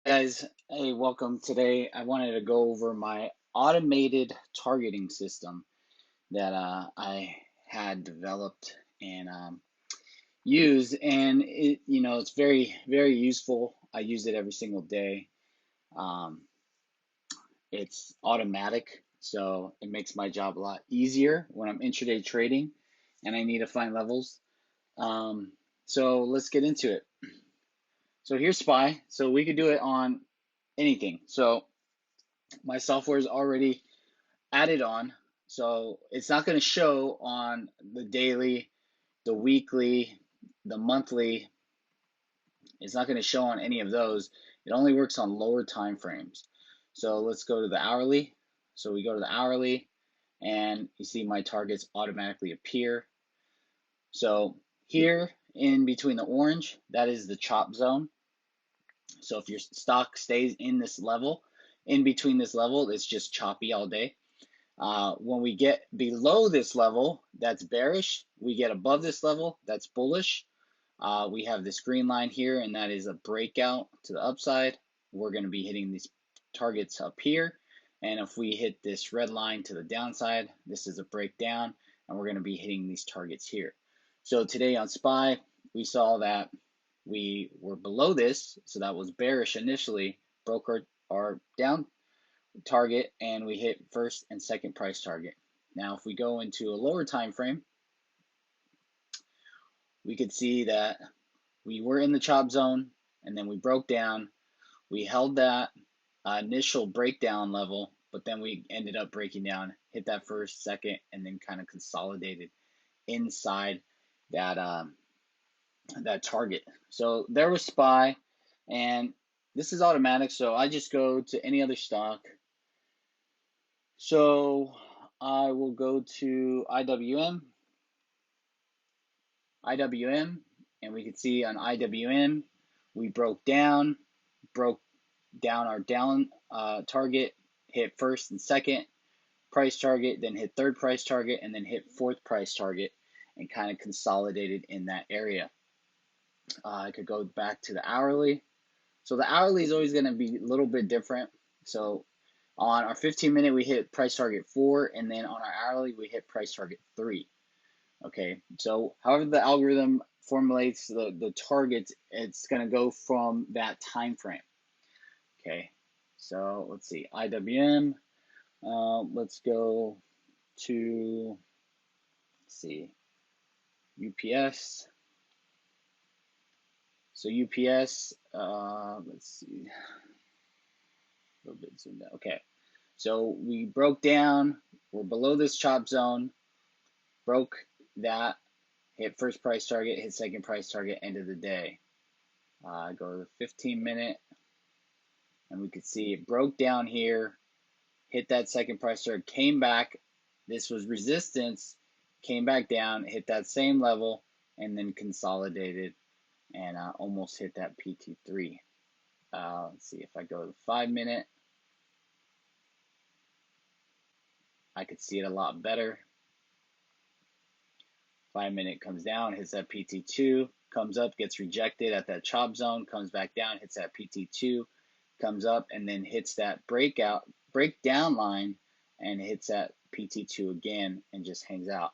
Guys, hey, welcome. Today I wanted to go over my automated targeting system that I had developed and used, and it's very useful. I use it every single day. Um, it's automatic, so it makes my job a lot easier when I'm intraday trading and I need to find levels. Um, so let's get into it. So here's SPY. So we could do it on anything. So my software is already added on. So it's not going to show on the daily, the weekly, the monthly. It's not going to show on any of those. It only works on lower time frames. So let's go to the hourly. So we go to the hourly and you see my targets automatically appear. So here in between the orange, that is the chop zone. So if your stock stays in this level, in between this level, it's just choppy all day. When we get below this level, that's bearish. We get above this level, that's bullish. We have this green line here, and that is a breakout to the upside. We're going to be hitting these targets up here. And if we hit this red line to the downside, this is a breakdown, and we're going to be hitting these targets here. So today on SPY, we saw that we were below this, so that was bearish initially, broke our down target, and we hit first and second price target. Now, if we go into a lower time frame, we could see that we were in the chop zone and then we broke down. We held that initial breakdown level, but then we ended up breaking down, hit that first, second, and then kind of consolidated inside that that target. So there was SPY, and this is automatic. So I just go to any other stock. So I will go to IWM, and we can see on IWM, we broke down our down target, hit first and second price target, then hit third price target, and then hit fourth price target, and kind of consolidated in that area. I could go back to the hourly. So the hourly is always going to be a little bit different. So on our 15-minute, we hit price target 4, and then on our hourly, we hit price target 3. Okay, so however the algorithm formulates the targets, it's going to go from that time frame. Okay, so let's see, IWM. Let's go to, let's see, UPS. So UPS, let's see, a little bit zoomed out. Okay, so we broke down. We're below this chop zone. Broke that. Hit first price target. Hit second price target. End of the day. Go to the 15-minute, and we could see it broke down here. Hit that second price target. Came back. This was resistance. Came back down. Hit that same level, and then consolidated and almost hit that PT3. Let's see if I go to the 5-minute. I could see it a lot better. 5-minute comes down, hits that PT2, comes up, gets rejected at that chop zone, comes back down, hits that PT2, comes up, and then hits that breakdown line, and hits that PT2 again, and just hangs out.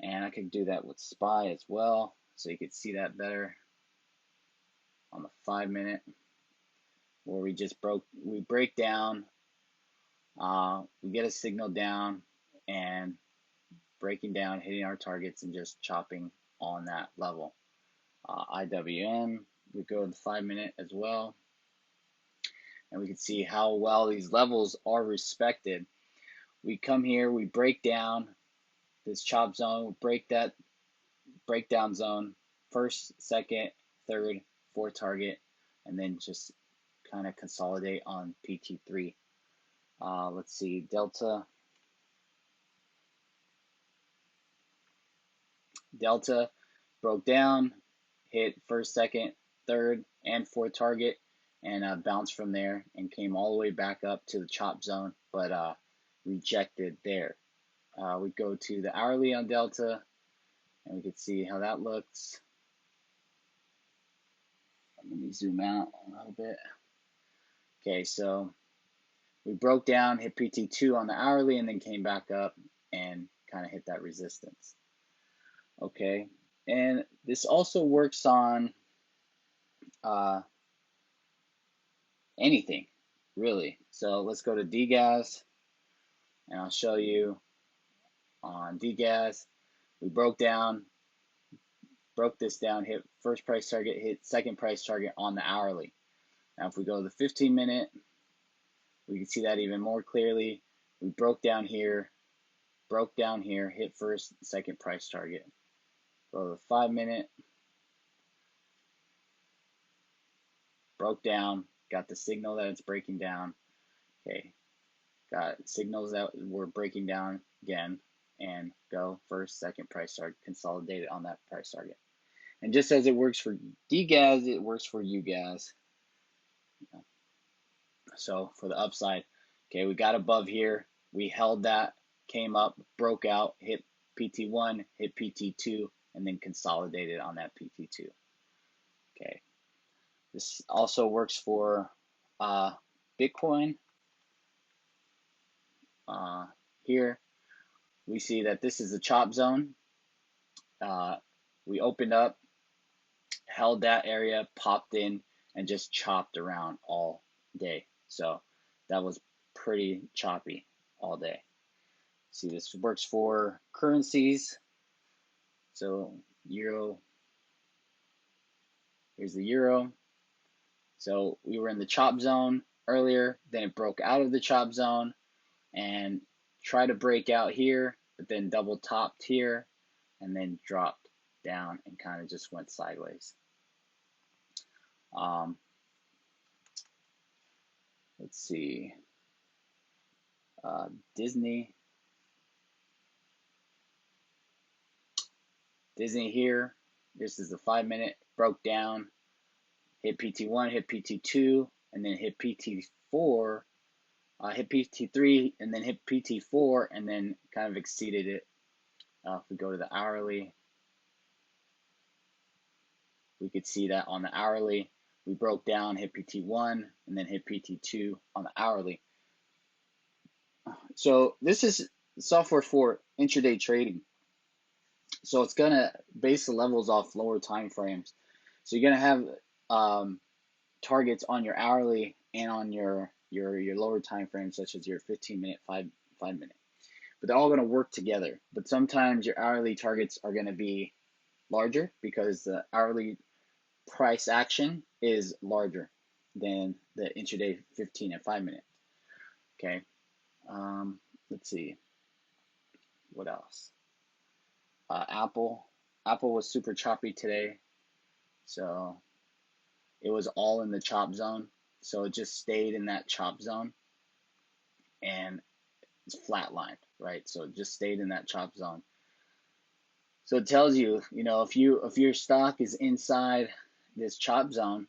And I could do that with SPY as well, so you could see that better on the 5-minute, where we break down, we get a signal down, and breaking down, hitting our targets, and just chopping on that level. IWM, we go to the 5-minute as well, and we can see how well these levels are respected. We come here, we break down this chop zone, break that breakdown zone, first, second, third, fourth target, and then just kind of consolidate on PT3. Let's see, Delta broke down, hit first, second, third, and fourth target, and bounced from there and came all the way back up to the chop zone, but rejected there. We go to the hourly on Delta, and we can see how that looks. Let me zoom out a little bit. Okay, so we broke down, hit PT2 on the hourly, and then came back up and kind of hit that resistance. Okay, and this also works on uh, anything, really. So let's go to DGAS, and I'll show you on DGAS. We broke this down, hit first price target, hit second price target on the hourly. Now, if we go to the 15-minute, we can see that even more clearly. We broke down here, hit first, second price target. Go to the 5-minute, broke down, got the signal that it's breaking down. Okay, got signals that we're breaking down again, and go first, second price target, consolidate it on that price target. And just as it works for DGAS, it works for UGAS. So for the upside, okay, we got above here, we held that, came up, broke out, hit PT1, hit PT2, and then consolidated on that PT2. Okay, this also works for Bitcoin. Here we see that this is the chop zone. We opened up, held that area, popped in, and just chopped around all day. So that was pretty choppy all day. See, this works for currencies. So euro, here's the euro. So we were in the chop zone earlier, then it broke out of the chop zone and tried to break out here, but then double topped here and then dropped down and kind of just went sideways. Let's see. Disney here. This is the 5-minute, broke down, hit PT1, hit PT2, and then hit PT4, hit PT3, and then hit PT4, and then kind of exceeded it. If we go to the hourly, we could see that on the hourly, we broke down, hit PT1, and then hit PT2 on the hourly. So this is software for intraday trading. So it's gonna base the levels off lower time frames. So you're gonna have targets on your hourly and on your lower time frames, such as your 15-minute, 5-minute. But they're all gonna work together. But sometimes your hourly targets are gonna be larger because the hourly price action is larger than the intraday 15 and 5-minute. Okay. Let's see. What else? Apple was super choppy today, so it was all in the chop zone. So it just stayed in that chop zone, and it's flatlined, right? So it just stayed in that chop zone. So it tells you, if your stock is inside this chop zone.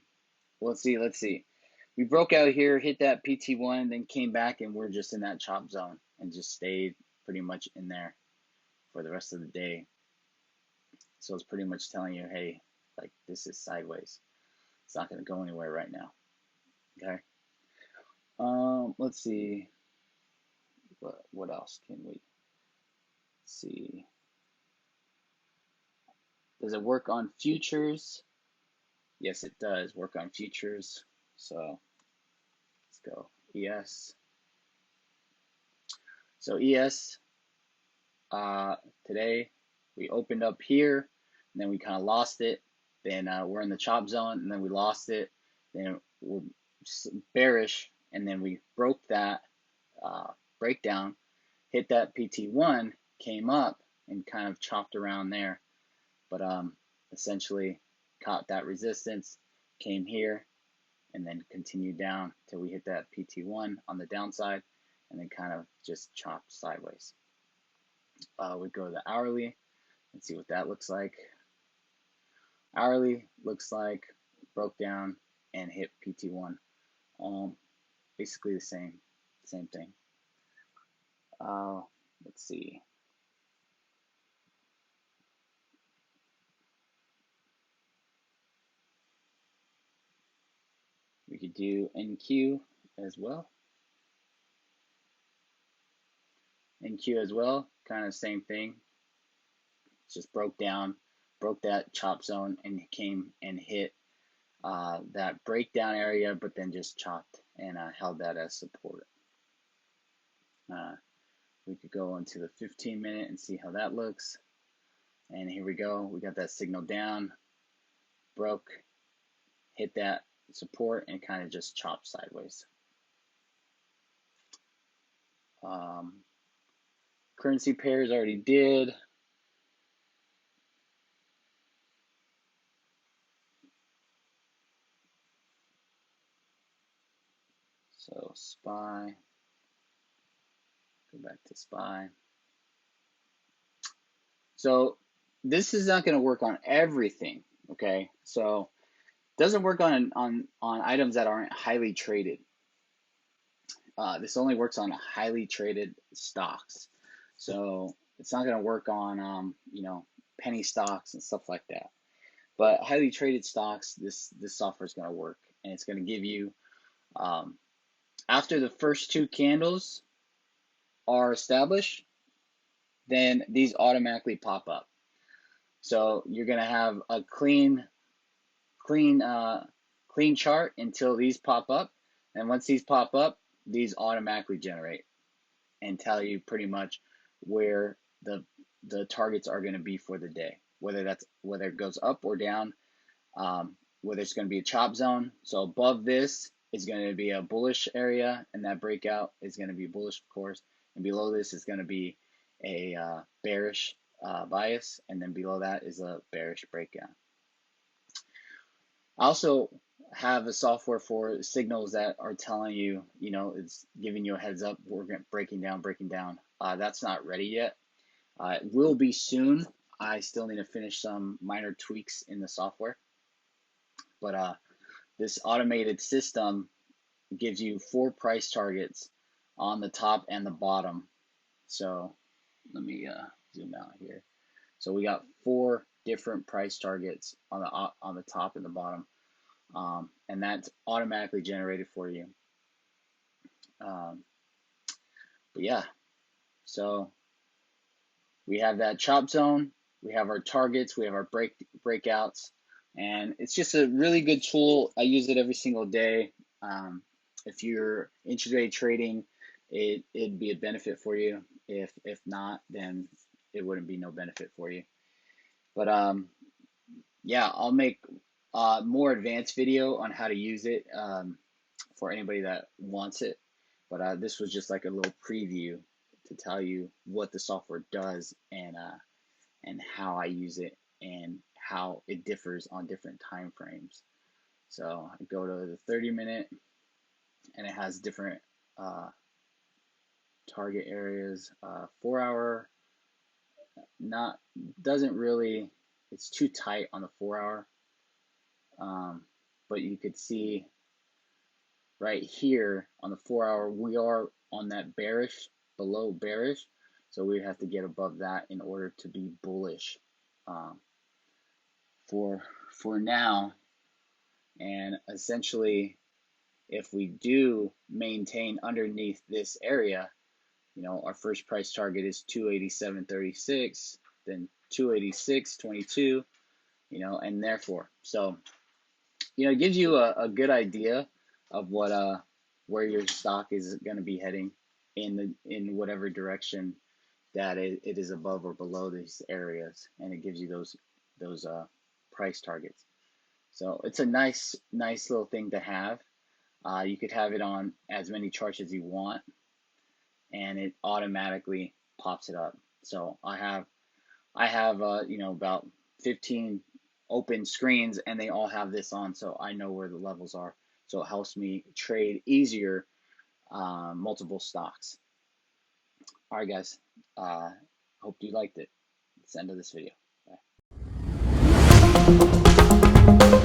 Let's see. We broke out here, hit that PT1, then came back, and we're just in that chop zone and just stayed pretty much in there for the rest of the day. So it's pretty much telling you, hey, like, this is sideways. It's not going to go anywhere right now. Okay. Let's see. What else can we see? Does it work on futures? Yes, it does work on futures. So let's go ES. So ES, today we opened up here, and then we kind of lost it. Then we're in the chop zone, and then we lost it. Then we're bearish, and then we broke that breakdown, hit that PT1, came up, and kind of chopped around there. But essentially caught that resistance, came here, and then continued down till we hit that PT1 on the downside, and then kind of just chopped sideways. We go to the hourly and see what that looks like. Hourly looks like broke down and hit PT1. Basically the same thing. Let's see. We could do NQ as well. NQ as well, kind of same thing. Just broke that chop zone and came and hit that breakdown area, but then just chopped and held that as support. We could go into the 15-minute and see how that looks. And here we go. We got that signal down, broke, hit that support, and kind of just chopped sideways. Currency pairs already did. So SPY, go back to SPY. So this is not going to work on everything, okay? So it doesn't work on items that aren't highly traded. This only works on highly traded stocks. So it's not going to work on you know, penny stocks and stuff like that. But highly traded stocks, this software is going to work, and it's going to give you after the first two candles are established, then these automatically pop up. So you're going to have a clean chart until these pop up, and once these pop up, these automatically generate and tell you pretty much where the targets are going to be for the day, whether it goes up or down, whether it's going to be a chop zone. So above this is going to be a bullish area, and that breakout is going to be bullish, of course, and below this is going to be a bearish bias, and then below that is a bearish breakout. I also have a software for signals that are telling you, you know, it's giving you a heads up, we're breaking down. That's not ready yet. It will be soon. I still need to finish some minor tweaks in the software. But this automated system gives you 4 price targets on the top and the bottom. So let me zoom out here. So we got 4 different price targets on the top and the bottom, and that's automatically generated for you. But yeah, so we have that chop zone, we have our targets, we have our breakouts, and it's just a really good tool. I use it every single day. If you're intraday trading, it'd be a benefit for you. If not, then it wouldn't be no benefit for you. But yeah, I'll make more advanced video on how to use it for anybody that wants it. But this was just like a little preview to tell you what the software does and how I use it and how it differs on different time frames. So I go to the 30-minute, and it has different target areas. 4-hour, doesn't really, it's too tight on the 4-hour. But you could see right here on the 4-hour, we are on that bearish, below bearish. So we have to get above that in order to be bullish for now. And essentially, if we do maintain underneath this area, you know, our first price target is 287.36, then 286.22, you know, and therefore, so, you know, it gives you a good idea of what where your stock is going to be heading in whatever direction that it is above or below these areas, and it gives you those price targets. So it's a nice little thing to have. You could have it on as many charts as you want, and it automatically pops it up. So I have you know, about 15 open screens, and they all have this on, so I know where the levels are. So it helps me trade easier multiple stocks. All right, guys. Hope you liked it. That's the end of this video. Bye.